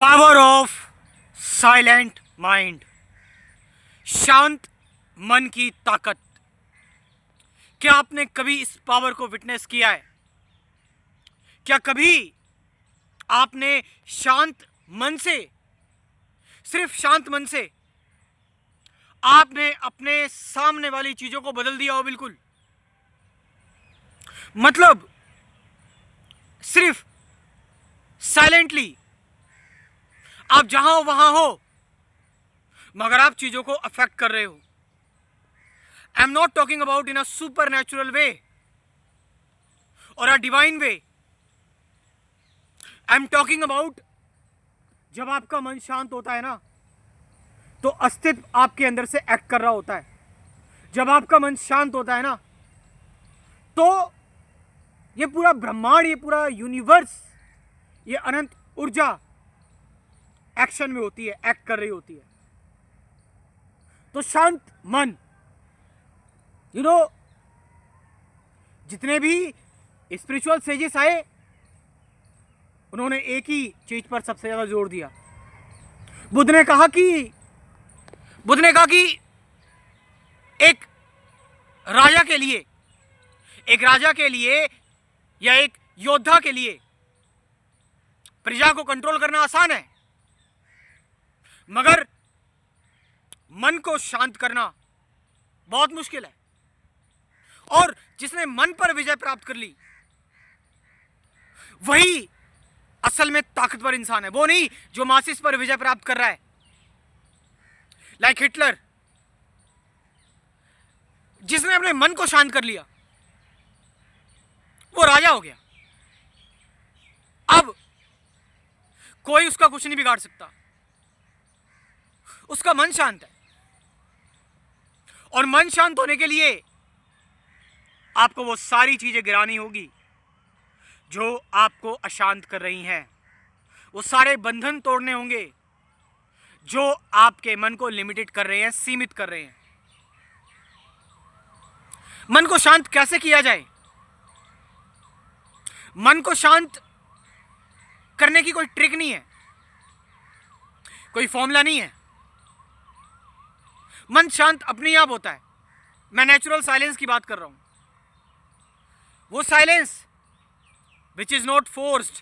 Power of silent mind, शांत मन की ताकत। क्या आपने कभी इस पावर को विटनेस किया है? क्या कभी आपने शांत मन से, सिर्फ शांत मन से आपने अपने सामने वाली चीजों को बदल दिया हो? बिल्कुल, मतलब सिर्फ साइलेंटली आप जहां हो वहां हो, मगर आप चीजों को अफेक्ट कर रहे हो। I am not talking about in a supernatural way और a divine way. I am talking about जब आपका मन शांत होता है ना, तो अस्तित्व आपके अंदर से एक्ट कर रहा होता है। जब आपका मन शांत होता है ना, तो ये पूरा ब्रह्मांड, ये पूरा यूनिवर्स, ये अनंत ऊर्जा एक्शन में होती है, एक्ट कर रही होती है। तो शांत मन, यू नो, जितने भी स्पिरिचुअल सेजेस आए, उन्होंने एक ही चीज पर सबसे ज्यादा जोर दिया। बुद्ध ने कहा कि एक राजा के लिए, या एक योद्धा के लिए प्रजा को कंट्रोल करना आसान है, मगर मन को शांत करना बहुत मुश्किल है। और जिसने मन पर विजय प्राप्त कर ली, वही असल में ताकतवर इंसान है। वो नहीं जो मासिस पर विजय प्राप्त कर रहा है, लाइक हिटलर। जिसने अपने मन को शांत कर लिया, वो राजा हो गया। अब कोई उसका कुछ नहीं बिगाड़ सकता, उसका मन शांत है। और मन शांत होने के लिए आपको वो सारी चीजें गिरानी होगी जो आपको अशांत कर रही हैं। वो सारे बंधन तोड़ने होंगे जो आपके मन को लिमिटेड कर रहे हैं, सीमित कर रहे हैं। मन को शांत कैसे किया जाए? मन को शांत करने की कोई ट्रिक नहीं है, कोई फॉर्मूला नहीं है। मन शांत अपने आप होता है। मैं नेचुरल साइलेंस की बात कर रहा हूं, वो silence which is not forced,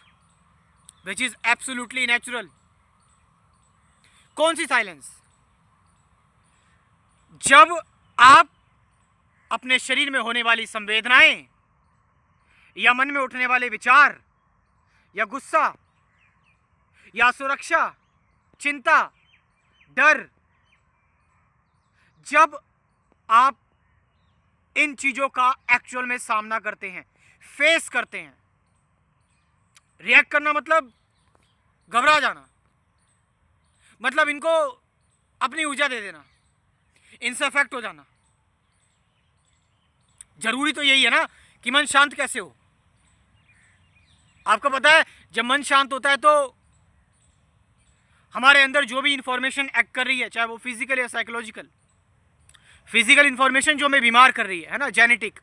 which is absolutely natural. कौन सी साइलेंस? जब आप अपने शरीर में होने वाली संवेदनाएं, या मन में उठने वाले विचार, या गुस्सा, या सुरक्षा, चिंता, डर, जब आप इन चीजों का एक्चुअल में सामना करते हैं, फेस करते हैं। रिएक्ट करना मतलब घबरा जाना, मतलब इनको अपनी ऊर्जा दे देना, इनसे अफेक्ट हो जाना। जरूरी तो यही है ना कि मन शांत कैसे हो। आपको पता है, जब मन शांत होता है तो हमारे अंदर जो भी इंफॉर्मेशन एक्ट कर रही है, चाहे वो फिजिकल या साइकोलॉजिकल, फिजिकल इंफॉर्मेशन जो हमें बीमार कर रही है ना, जेनेटिक।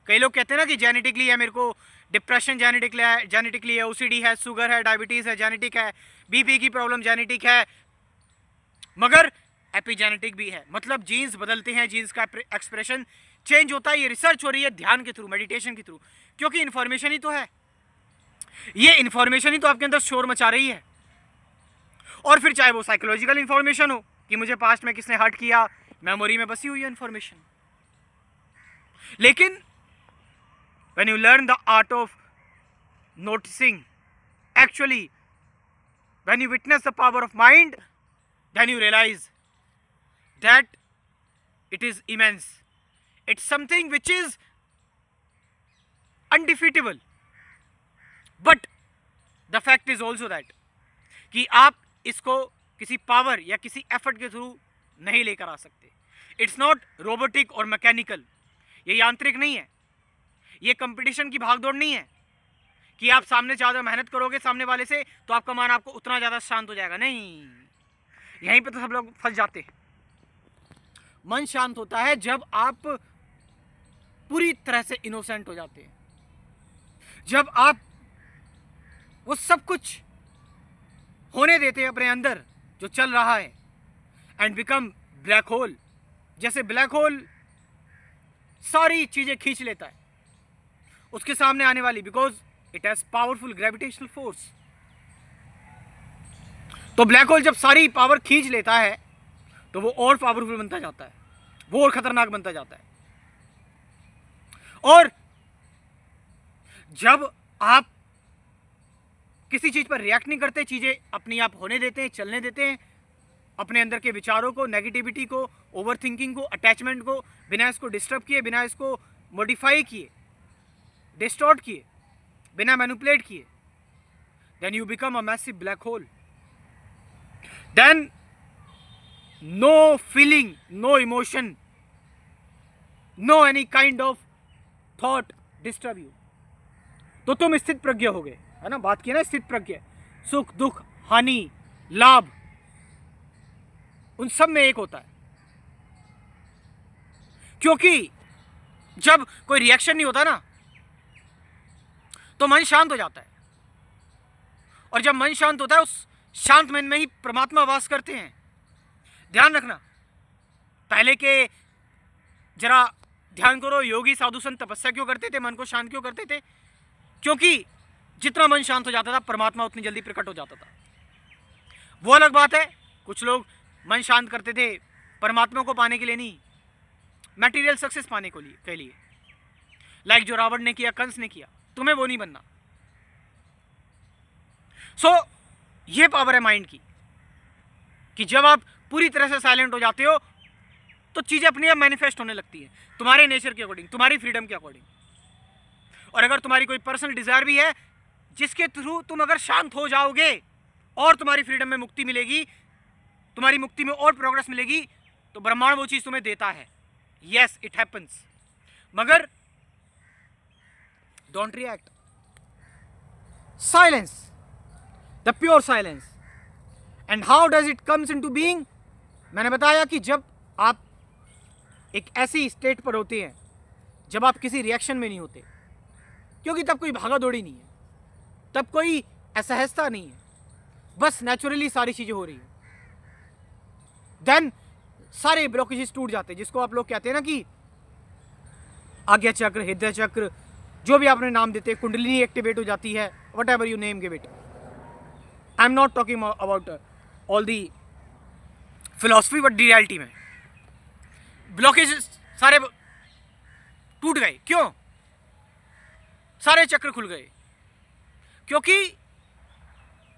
कई लोग कहते हैं ना कि जेनेटिकली है, मेरे को डिप्रेशन जेनेटिकली है, ओसीडी है, शुगर है, डायबिटीज है, जेनेटिक है, बीपी की प्रॉब्लम जेनेटिक है, मगर एपिजेनेटिक भी है। मतलब जीन्स बदलते हैं, जीन्स का एक्सप्रेशन चेंज होता है। ये रिसर्च हो रही है ध्यान के थ्रू, मेडिटेशन के थ्रू, क्योंकि इंफॉर्मेशन ही तो है। ये इंफॉर्मेशन ही तो आपके अंदर शोर मचा रही है। और फिर चाहे वो साइकोलॉजिकल इंफॉर्मेशन हो कि मुझे पास्ट में किसने हर्ट किया, मेमोरी में बसी हुई है इंफॉर्मेशन। लेकिन when you learn the art of noticing, actually when you witness the power of mind, then you realize that it is immense. It's something which is undefeatable. But the fact is also that कि आप इसको किसी power या किसी effort के through नहीं लेकर आ सकते। इट्स नॉट रोबोटिक और मैकेनिकल, ये यांत्रिक नहीं है। ये कंपटीशन की भागदौड़ नहीं है कि आप सामने ज़्यादा मेहनत करोगे सामने वाले से तो आपका मन आपको उतना ज़्यादा शांत हो जाएगा। नहीं, यहीं पे तो सब लोग फंस जाते हैं। मन शांत होता है जब आप पूरी तरह से इनोसेंट हो जाते हैं, जब आप वो सब कुछ होने देते हैं अपने अंदर जो चल रहा है, एंड बिकम ब्लैक होल। जैसे ब्लैक होल सारी चीजें खींच लेता है उसके सामने आने वाली, because it has powerful gravitational force. तो ब्लैक होल जब सारी पावर खींच लेता है तो वो और पावरफुल बनता जाता है, वो और खतरनाक बनता जाता है। और जब आप किसी चीज पर रिएक्ट नहीं करते, चीजें अपनी आप होने देते हैं, चलने देते हैं, अपने अंदर के विचारों को, नेगेटिविटी को, ओवर थिंकिंग को, अटैचमेंट को, बिना इसको डिस्टर्ब किए, बिना इसको मॉडिफाई किए, डिस्टॉर्ट किए, बिना मैनिपुलेट किए, then you become a massive black hole. Then no feeling, no emotion, no any kind of thought disturb you. तो तुम स्थित प्रज्ञ हो गए, है ना, बात की ना स्थित प्रज्ञ। सुख दुख हानि लाभ उन सब में एक होता है, क्योंकि जब कोई रिएक्शन नहीं होता ना तो मन शांत हो जाता है, और जब मन शांत होता है उस शांत मन में ही परमात्मा वास करते हैं। ध्यान रखना, पहले के जरा ध्यान करो, योगी साधु संत तपस्या क्यों करते थे, मन को शांत क्यों करते थे? क्योंकि जितना मन शांत हो जाता था परमात्मा उतनी जल्दी प्रकट हो जाता था। वो अलग बात है, कुछ लोग मन शांत करते थे परमात्मा को पाने के लिए नहीं, मटेरियल सक्सेस पाने के लिए, लाइक जो रावण ने किया, कंस ने किया। तुम्हें वो नहीं बनना। सो ये पावर है माइंड की कि जब आप पूरी तरह से साइलेंट हो जाते हो तो चीजें अपने आप मैनिफेस्ट होने लगती हैं, तुम्हारे नेचर के अकॉर्डिंग, तुम्हारी फ्रीडम के अकॉर्डिंग। और अगर तुम्हारी कोई पर्सनल डिजायर भी है जिसके थ्रू तुम अगर शांत हो जाओगे और तुम्हारी फ्रीडम में मुक्ति मिलेगी, तुम्हारी मुक्ति में और प्रोग्रेस मिलेगी, तो ब्रह्मांड वो चीज तुम्हें देता है। यस, इट हैपेंस, मगर don't react. Silence, the pure silence. And how does it comes into being? मैंने बताया कि जब आप एक ऐसी स्टेट पर होते हैं जब आप किसी रिएक्शन में नहीं होते, क्योंकि तब कोई भागा दौड़ी नहीं है, तब कोई असहजता नहीं है, बस नेचुरली सारी चीजें हो रही है। देन सारे ब्लॉकेजेस टूट जाते हैं, जिसको आप लोग कहते हैं ना कि आज्ञा चक्र, हृदय चक्र, जो भी आपने नाम देते, कुंडलिनी एक्टिवेट हो जाती है, what ever you name give it. I am not talking about all the philosophy, but reality में ब्लॉकेजेस सारे टूट गए। क्यों? सारे चक्र खुल गए, क्योंकि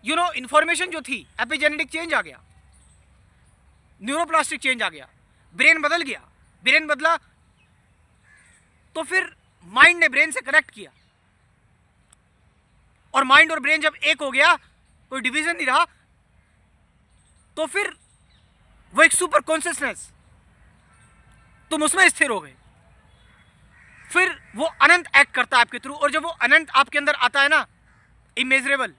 यू नो इंफॉर्मेशन जो थी, एपिजेनेटिक चेंज आ गया, न्यूरोप्लास्टिक चेंज आ गया, ब्रेन बदल गया। ब्रेन बदला तो फिर माइंड ने ब्रेन से कनेक्ट किया, और माइंड और ब्रेन जब एक हो गया, कोई डिवीजन नहीं रहा, तो फिर वो एक सुपर कॉन्शियसनेस, तुम उसमें स्थिर हो गए। फिर वो अनंत एक्ट करता है आपके थ्रू, और जब वो अनंत आपके अंदर आता है ना, इमेजरेबल,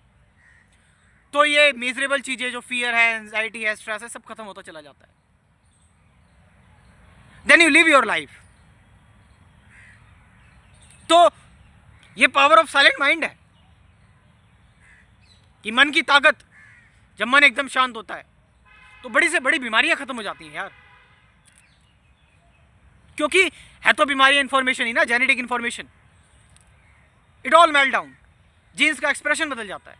तो ये मेजरेबल चीजें जो फियर है, एंजाइटी है, स्ट्रेस है, सब खत्म होता चला जाता है। Then you live your life. तो ये पावर ऑफ साइलेंट माइंड है कि मन की ताकत, जब मन एकदम शांत होता है तो बड़ी से बड़ी बीमारियां खत्म हो जाती हैं यार। क्योंकि है तो बीमारी इंफॉर्मेशन ही ना, genetic information, it all melt down, genes का एक्सप्रेशन बदल जाता है,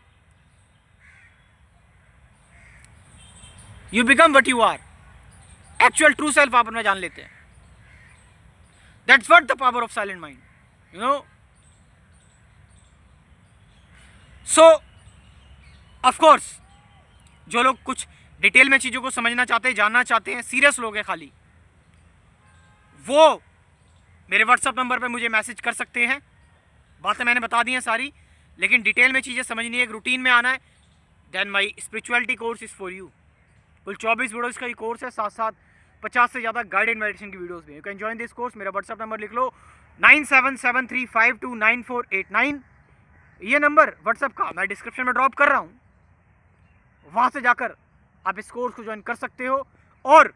you become what you are, actual true self आप अपना जान लेते हैं। That's what the power of silent mind, you know. So of course जो लोग कुछ डिटेल में चीजों को समझना चाहते हैं, जानना चाहते हैं, सीरियस लोग हैं खाली, वो मेरे व्हाट्सएप नंबर पे मुझे मैसेज कर सकते हैं। बातें मैंने बता दी हैं सारी, लेकिन डिटेल में चीज़ें समझनी है, एक रूटीन में आना है, then my spirituality course is for you. कुल 24 वीडियोज़ का ये कोर्स है, साथ साथ 50 से ज़्यादा गाइडेड मेडिटेशन की वीडियोज़ भी। You can join this course. मेरा व्हाट्सएप नंबर लिख लो 9773529489। ये नंबर व्हाट्सएप का मैं डिस्क्रिप्शन में ड्रॉप कर रहा हूँ, वहाँ से जाकर आप इस कोर्स को ज्वाइन कर सकते हो और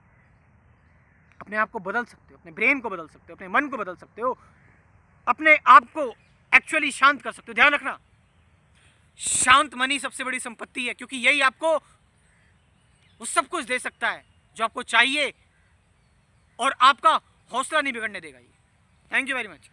अपने आप को बदल सकते हो, अपने ब्रेन को बदल सकते हो, अपने मन को बदल सकते हो, अपने आप को एक्चुअली शांत कर सकते हो। ध्यान रखना, शांत मनी सबसे बड़ी संपत्ति है, क्योंकि यही आपको वो सब कुछ दे सकता है जो आपको चाहिए और आपका हौसला नहीं बिगड़ने देगा ये। Thank you very much.